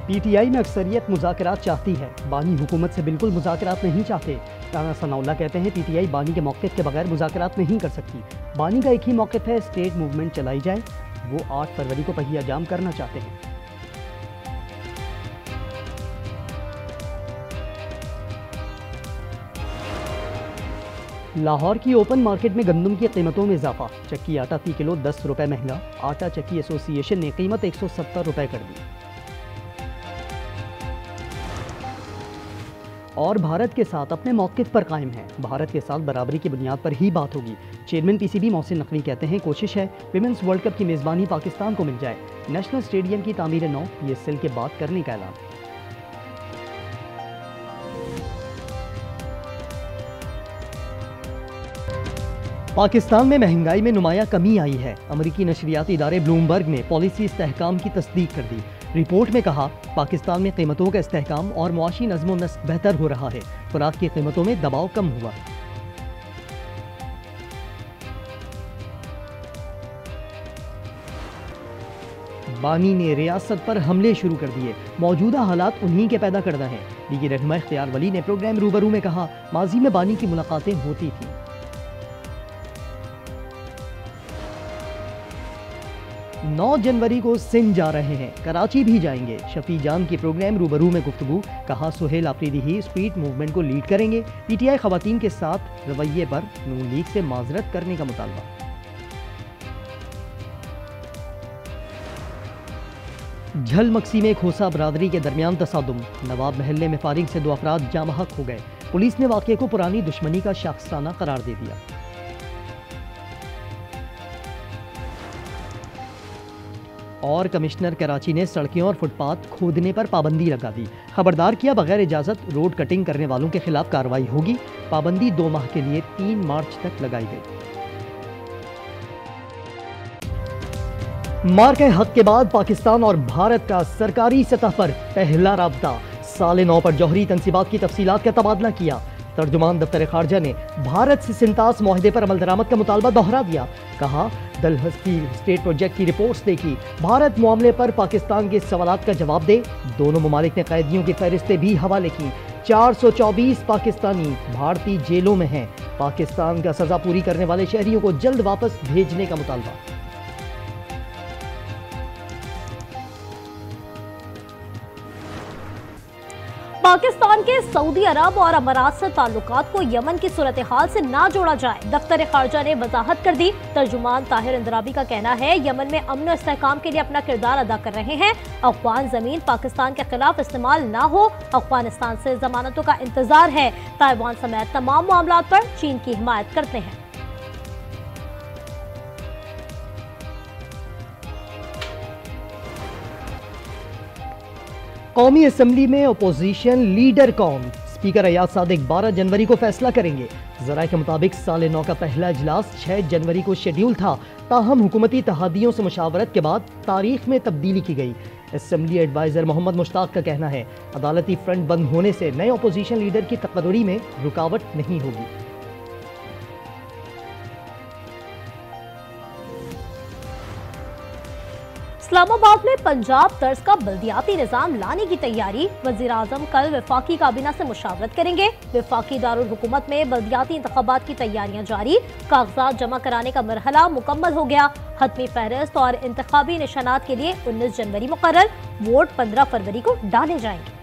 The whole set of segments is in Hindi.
पीटीआई में अक्सरियत मुज़ाकरात चाहती है, बानी हुकूमत से बिल्कुल मुज़ाकरात नहीं चाहते। राना सनाउल्लाह कहते हैं पीटीआई बानी के मौक़िफ़ के बगैर मुज़ाकरात नहीं कर सकती। बानी का एक ही मौक़िफ़ है, स्टेट मूवमेंट चलाई जाए। वो 8 फरवरी को पहिया जाम करना चाहते हैं। लाहौर की ओपन मार्केट में गंदम की कीमतों में इजाफा। चक्की आटा फी किलो 10 रुपये महंगा। आटा चक्की एसोसिएशन ने कीमत 170 रुपये कर दी। और भारत के साथ अपने मौक़िफ़ पर कायम है। भारत के साथ बराबरी की बुनियाद पर ही बात होगी। चेयरमैन पीसीबी मोहसिन नकवी कहते हैं कोशिश है विमेंस वर्ल्ड कप की मेज़बानी पाकिस्तान को मिल जाए। नेशनल स्टेडियम की तामीर नौ PSL के बाद करने का ऐलान। पाकिस्तान में महंगाई में नुमाया कमी आई है। अमरीकी नशरियाती इदारे ब्लूमबर्ग ने पॉलिसी इस्तेहकाम की तस्दीक कर दी। रिपोर्ट में कहा पाकिस्तान में कीमतों का इस्तेहकाम और मुआशी नज़्म व नस्क बेहतर हो रहा है। खुराक की कीमतों में दबाव कम हुआ। बानी ने रियासत पर हमले शुरू कर दिए। मौजूदा हालात उन्हीं के पैदा करना है। लीगी रहनुमा इख्तियार वली ने प्रोग्राम रूबरू में कहा माजी में बानी की मुलाकातें होती थी। 9 जनवरी को सिंध जा रहे हैं, कराची भी जाएंगे। शफी जान की प्रोग्राम रूबरू में गुफ्तगू। कहा सुहेल आफरीदी ही स्ट्रीट मूवमेंट को लीड करेंगे। पीटीआई खवातीन के साथ रवैये पर नून लीग से माजरत करने का मुतालबा। झल मक्सी में खोसा बरादरी के दरमियान तसादुम। नवाब महल्ले में फारिग से 2 अफराद जाम हक हो गए। पुलिस ने वाक़े को पुरानी दुश्मनी का शाखसाना करार दे दिया। और कमिश्नर कराची ने सड़कें और फुटपाथ खोदने पर पाबंदी लगा दी। खबरदार किया बगैर इजाजत रोड कटिंग करने वालों के खिलाफ कार्रवाई होगी। पाबंदी 2 माह के लिए 3 मार्च तक लगाई गई। मार्के हक के बाद पाकिस्तान और भारत का सरकारी सतह पर पहला राब्ता। साल 9 पर जौहरी तनसीबात की तफसीलात का तबादला किया। तर्जुमान दफ्तर खारजा ने भारत से सिंतास मुआहदे पर अमल दरामद का मुतालबा दोहरा दिया। कहा दलहस्ती स्टेट प्रोजेक्ट की रिपोर्ट्स देखी। भारत मामले पर पाकिस्तान के सवालात का जवाब दे। दोनों ममालिक ने कैदियों की फहरिस्तें भी हवाले की। 424 पाकिस्तानी भारतीय जेलों में हैं। पाकिस्तान का सजा पूरी करने वाले शहरियों को जल्द वापस भेजने का मुतालबा। पाकिस्तान के सऊदी अरब और अमारात से ताल्लुकात को यमन की सूरत हाल से ना जोड़ा जाए। दफ्तर खारजा ने वजाहत कर दी। तर्जुमान ताहिर इंदराबी का कहना है यमन में अमन और इस्तेहकाम के लिए अपना किरदार अदा कर रहे हैं। अफगान जमीन पाकिस्तान के खिलाफ इस्तेमाल ना हो। अफगानिस्तान से जमानतों का इंतजार है। ताइवान समेत तमाम मामलात पर चीन की हिमायत करते हैं। कौमी असम्बली में अपोजिशन लीडर कौन? स्पीकर अयाज सादिक 12 जनवरी को फैसला करेंगे। ज़राए के मुताबिक साल 9 का पहला इजलास 6 जनवरी को शेड्यूल था। ताहम हुकूमती तहादियों से मुशावरत के बाद तारीख में तब्दीली की गई। असम्बली एडवाइजर मोहम्मद मुश्ताक का कहना है अदालती फ्रंट बंद होने से नए अपोजिशन लीडर की तकर्री में रुकावट नहीं होगी। इस्लामाबाद में पंजाब तर्ज का बल्दियाती निजाम लाने की तैयारी। वजीर आजम कल वफाकी काबीना से मुशावरत करेंगे। वफाकी दारुल हुकूमत में बल्दियाती इंतखाबात की तैयारियां जारी। कागजात जमा कराने का मरहला मुकम्मल हो गया। हतमी फहरिस्त और इंतखाबी निशानात के लिए 19 जनवरी मुकर्रर। वोट 15 फरवरी को डाले जाएंगे।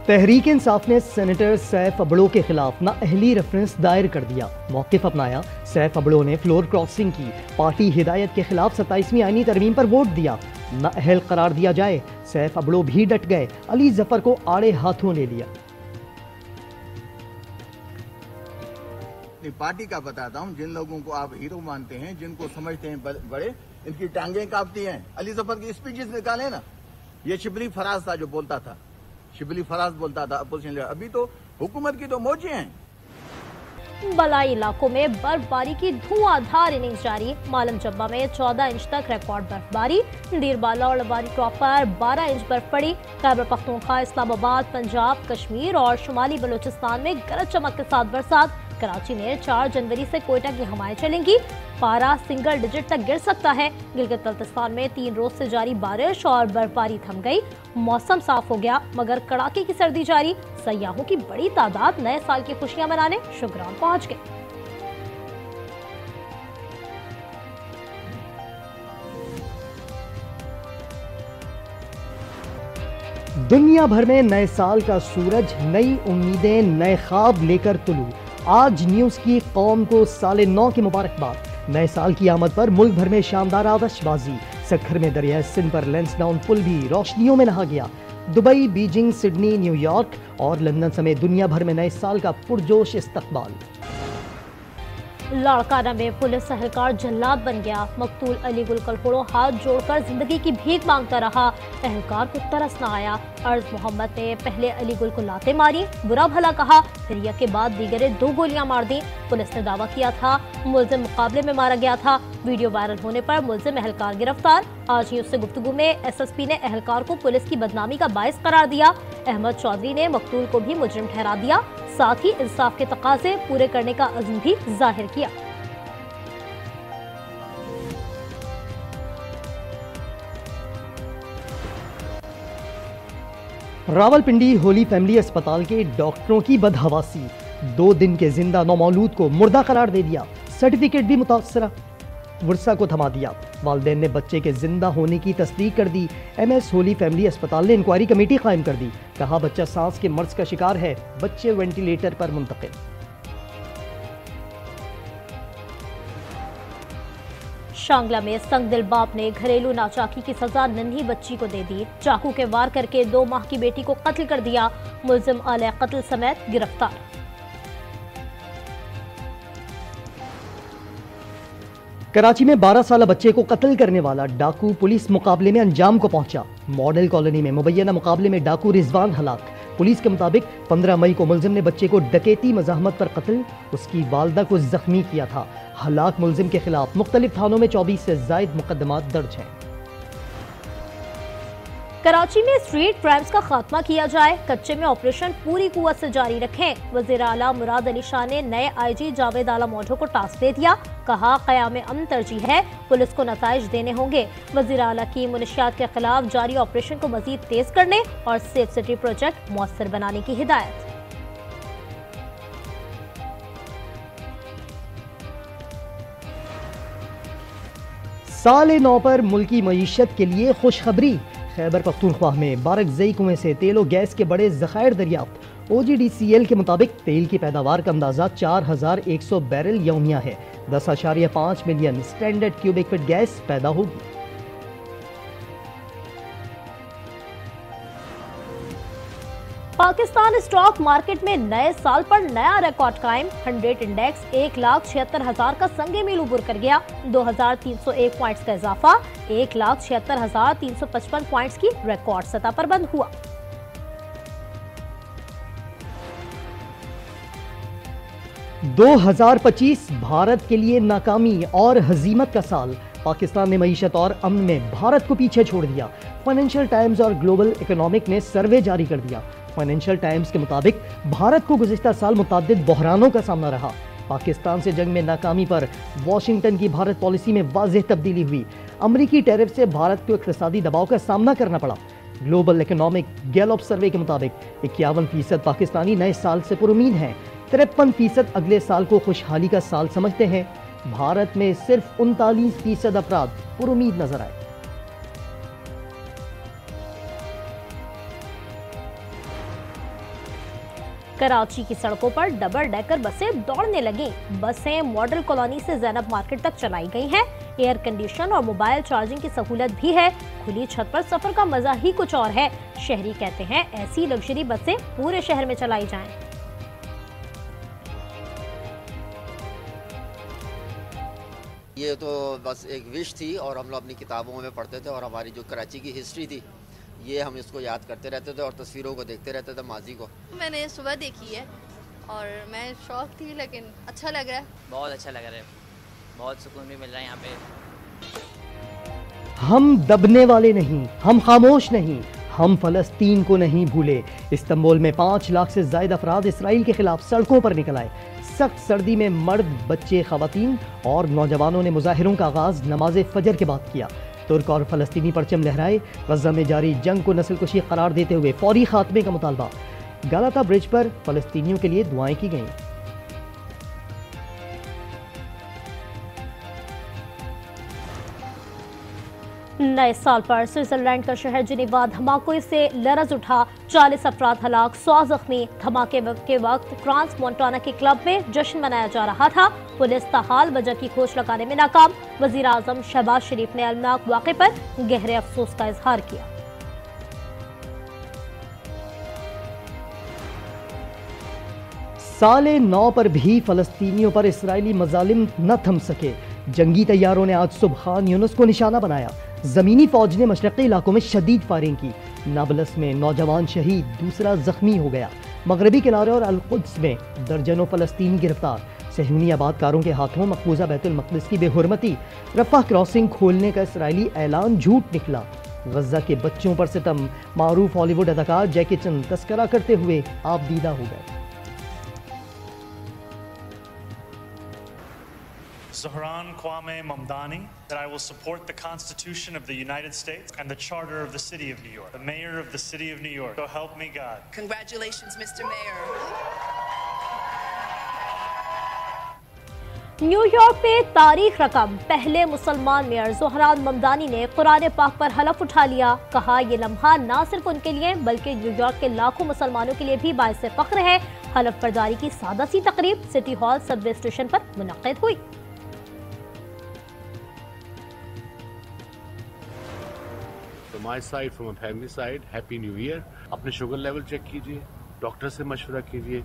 तहरीक इंसाफ ने सेनेटर सैफ अबड़ो के खिलाफ नाअहली रेफरेंस दायर कर दिया। मौक़िफ़ अपनाया। सैफ अबड़ो ने फ्लोर क्रॉसिंग की। पार्टी हिदायत के खिलाफ 27वीं आईनी तरमीम पर वोट दिया। नाअहल करार दिया जाए। सैफ अबड़ो भी डट गए। अली जफर को आड़े हाथों ले लिया। पार्टी का बताता हूँ, जिन लोगों को आप हीरो मानते हैं, जिनको समझते हैं बड़े, इनकी टांगें कांपती हैं। अली जफर की स्पीचेस निकाले ना, ये शिबली फराज था जो बोलता था। शिबली फराज बोलता था अपोजिशन लीडर। अभी तो हुकूमत की तो मौजें हैं। बलाई इलाकों में बर्फबारी की धुआंधार इनिंग्स जारी। मालम जब्बा में 14 इंच तक रिकॉर्ड बर्फबारी। दीरबाला और लबारी टॉप पर 12 इंच बर्फ पड़ी। खैबर पख्तूनख्वा, इस्लामाबाद, पंजाब, कश्मीर और शुमाली बलूचिस्तान में गरज चमक के साथ बरसात। कराची में 4 जनवरी से कोयटा की हवाएं चलेंगी। पारा सिंगल डिजिट तक गिर सकता है। गिलगित बल्तिस्तान में 3 रोज से जारी बारिश और बर्फबारी थम गई। मौसम साफ हो गया मगर कड़ाके की सर्दी जारी। सयाहों की बड़ी तादाद नए साल की खुशियां मनाने शुगरान पहुंच गई। दुनिया भर में नए साल का सूरज, नई उम्मीदें, नए ख्वाब लेकर तुलू। आज न्यूज़ की कौम को साले 9 की मुबारकबाद। नए साल की आमद पर मुल्क भर में शानदार आतिशबाजी। सखर में दरिया सिंध पर लैंसडाउन पुल भी रोशनियों में नहा गया। दुबई, बीजिंग, सिडनी, न्यूयॉर्क और लंदन समेत दुनिया भर में नए साल का पुरजोश इस्तकबाल। लाड़काना में पुलिस एहलकार जल्लाद बन गया। मकतूल अली गुल कलहोड़ो हाथ जोड़कर जिंदगी की भीख मांगता रहा। एहलकार को तरस न आया। अर्ज मोहम्मद ने पहले अली गुल को लाते मारी, बुरा भला कहा, फिर यह के बाद दीगरे 2 गोलियां मार दी। पुलिस ने दावा किया था मुलजिम मुकाबले में मारा गया था। वीडियो वायरल होने पर मुलजिम एहलकार गिरफ्तार। आज ही उससे गुफ्तगू में एसएसपी ने एहलकार को पुलिस की बदनामी का बायस करार दिया। अहमद चौधरी ने मकतूल को भी मुजरिम ठहरा दिया। साथ ही इंसाफ के तकाजे पूरे करने का अज़्म भी जाहिर किया। रावलपिंडी होली फैमिली अस्पताल के डॉक्टरों की बदहवासी। 2 दिन के जिंदा नौमौलूद को मुर्दा करार दे दिया। सर्टिफिकेट भी मुतासरा वर्षा को थमा दिया। वालिदैन ने बच्चे के जिंदा होने की तस्दीक कर दी। एमएस होली फैमिली अस्पताल ने इंक्वायरी कमेटी कायम कर दी। कहा बच्चा सांस के मर्ज का शिकार है, बच्चे वेंटिलेटर पर मुंतकिल। शांगला में संगदिल बाप ने घरेलू नाचाकी की सजा नन्ही बच्ची को दे दी। चाकू के वार करके 2 माह की बेटी को कत्ल कर दिया। मुलजिम आले कत्ल समेत गिरफ्तार। कराची में 12 साल बच्चे को कत्ल करने वाला डाकू पुलिस मुकाबले में अंजाम को पहुंचा। मॉडल कॉलोनी में मुबैना मुकाबले में डाकू रिजवान हलाक। पुलिस के मुताबिक 15 मई को मुलजिम ने बच्चे को डकैती मज़ाहमत पर कत्ल, उसकी वालदा को जख्मी किया था। हलाक मुलजिम के खिलाफ मुख्तलिफ थानों में 24 से ज़ायद मुकदमात दर्ज हैं। कराची में स्ट्रीट क्राइम्स का खात्मा किया जाए, कच्चे में ऑपरेशन पूरी कुव्वत से जारी रखें। वज़ीर आला मुराद अली शाह ने नए आईजी जावेद आला मौजू को टास्क दे दिया। कहा क़याम अमन तरजीह है, पुलिस को नताइज देने होंगे। वज़ीर आला की मुनशियात के खिलाफ जारी ऑपरेशन को मजीद तेज करने और सेफ सिटी प्रोजेक्ट मौसर बनाने की हिदायत। साले 9 पर मुल्की मईशत के लिए खुशखबरी। खैबर पख्तूनख्वा में बारकज़ई कुएं से तेल और गैस के बड़े ज़खायर दरियाफ्त। OGDCL के मुताबिक तेल की पैदावार का अंदाजा 4100 बैरल यौमिया है। 10.5 million standard cubic feet gas पैदा होगी। पाकिस्तान स्टॉक मार्केट में नए साल पर नया रिकॉर्ड कायम। 100 इंडेक्स 1,76,000 का संगे मील उबूर कर गया। 2,301 पॉइंट्स का इजाफा 1,76,355 पॉइंट्स की रिकॉर्ड सतह पर बंद हुआ। (2025) भारत के लिए नाकामी और हजीमत का साल। पाकिस्तान ने मईशत और अमन में भारत को पीछे छोड़ दिया। फाइनेंशियल टाइम्स और ग्लोबल इकोनॉमिक ने सर्वे जारी कर दिया। फाइनेंशियल टाइम्स के मुताबिक भारत को गुज़िश्ता साल मुतअद्दिद बहरानों का सामना रहा। पाकिस्तान से जंग में नाकामी पर वाशिंगटन की भारत पॉलिसी में वाज़ेह तब्दीली हुई। अमरीकी टैरिफ से भारत को इक़्तिसादी दबाव का सामना करना पड़ा। ग्लोबल इकोनॉमिक गैलप सर्वे के मुताबिक 51% पाकिस्तानी नए साल से पुरुमीद हैं। 53% अगले साल को खुशहाली का साल समझते हैं। भारत में सिर्फ 39% अफराद पुरुमीद नजर आए। कराची की सड़कों पर डबल डेकर बसें दौड़ने लगी। बसें मॉडल कॉलोनी से ज़ैनब मार्केट तक चलाई गई हैं। एयर कंडीशन और मोबाइल चार्जिंग की सहूलत भी है। खुली छत पर सफर का मजा ही कुछ और है। शहरी कहते हैं ऐसी लग्जरी बसें पूरे शहर में चलाई जाएं। ये तो बस एक विश थी और हम लोग अपनी किताबों में पढ़ते थे और हमारी जो कराची की हिस्ट्री थी ये हम इसको याद करते रहते थे और तस्वीरों को देखते रहते थे माजी को। मैंने सुबह देखी है और मैं शौक थी, लेकिन अच्छा लग रहा है। बहुत अच्छा लग रहा है, बहुत सुकून भी मिल रहा है यहाँ पे। हम दबने वाले नहीं, हम खामोश नहीं, हम फलस्तीन को नहीं भूले। इस्तांबुल में 5 लाख से ज्यादा अफराद इसराइल के खिलाफ सड़कों पर निकल आए। सख्त सर्दी में मर्द, बच्चे, खवातीन और नौजवानों ने मुजाहिरों का आगाज नमाज फजर के बाद किया। तुर्क और फलस्तीनी परचम लहराए। गजा में जारी जंग को नस्लकुशी करार देते हुए फौरी खात्मे का मुतालबा। गालाता ब्रिज पर फलस्तीनियों के लिए दुआएं की गईं। नए साल पर स्विट्जरलैंड का शहर जिनेवा धमाकों से लरज उठा। 40 अफराद हलाक, 100 जख्मी। धमाके के वक्त फ्रांस मोंटाना के क्लब में जश्न मनाया जा रहा था। पुलिस ताहाल वजह की खोज लगाने में नाकाम। वजीर आजम शहबाज शरीफ ने अलमनाक वाक़े पर गहरे अफसोस का इजहार किया। साले 9 पर भी फलस्तीनियों पर इसराइली मजालिम न थम सके। जंगी तैयारों ने आज सुबह खान यूनुस को निशाना बनाया। जमीनी फौज ने मशरक़ी इलाकों में शदीद फायरिंग की। नाबलस में नौजवान शहीद, दूसरा जख्मी हो गया। मगरबी किनारे और अल-कुद्स में दर्जनों फलस्तीनी गिरफ्तार। सहयूनी आबादकारों के हाथों मकबूजा बैतुल मक़दिस की बेहुरमती। रफ़ा क्रॉसिंग खोलने का इसराइली ऐलान झूठ निकला। गजा के बच्चों पर सितम। मारूफ हॉलीवुड अदाकार जैकी चैन तस्करा करते हुए आप दीदा हो गए। Zohran Kwame Mamdani, that I will support the Constitution of the United States and the Charter of the City of New York, the Mayor of the City of New York. So help me God. Congratulations, Mr. Mayor. New York पे तारीख रकम। पहले मुसलमान मेयर ज़ोहरान ममदानी ने कुरान पाक पर हलफ उठा लिया। कहा ये लम्हा ना सिर्फ उनके लिए बल्कि न्यूयॉर्क के लाखों मुसलमानों के लिए भी बाइस फख्र है। हलफ बर्दारी की सादा सी तकरीब सिटी हॉल सबवे स्टेशन पर मुनक्किद हुई। From my side, from a family side, Happy New Year. अपने शुगर लेवल चेक कीजिए, डॉक्टर से मशवरा कीजिए,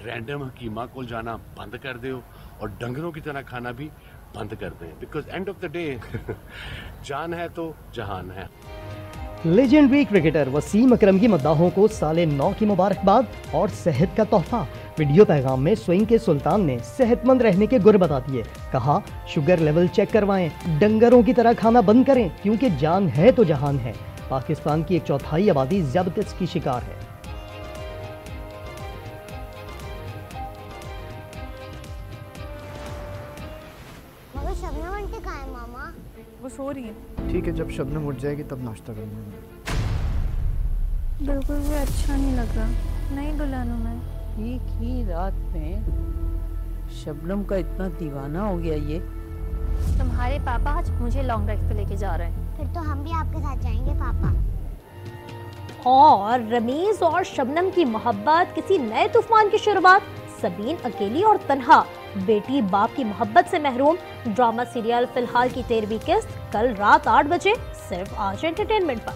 रैंडम हकीमा को जाना बंद कर दो और डंगरों की तरह खाना भी बंद कर दें। Because end of the day जान है तो जहान है। लेजेंडरी क्रिकेटर वसीम अकरम की मद्दाहों को साले 9 की मुबारकबाद और सेहत का तोहफा। वीडियो पैगाम में स्विंग के सुल्तान ने सेहतमंद रहने के गुर बता दिए। कहा शुगर लेवल चेक करवाएं, डंगरों की तरह खाना बंद करें क्योंकि जान है तो जहान है। पाकिस्तान की 1/4 आबादी ज़ियादतीस की शिकार है। शबनम आंटी कहाँ है मामा? वो सो रही है। ठीक है, जब शबनम उठ जाएगी तब नाश्ता करूँगा। बिल्कुल भी अच्छा नहीं लग रहा। नहीं दुल्हनों में एक ही रात में शबनम का इतना दीवाना हो गया ये। तुम्हारे पापा आज मुझे लॉन्ग ड्राइव पे लेके जा रहे हैं। फिर तो हम भी आपके साथ जाएंगे पापा। और रमीज और शबनम की मोहब्बत किसी नए तूफान की शुरुआत। सबीन अकेली और तन्हा, बेटी बाप की मोहब्बत से महरूम। ड्रामा सीरियल फिलहाल की 13वीं किस्त कल रात 8 बजे सिर्फ आज एंटरटेनमेंट पर।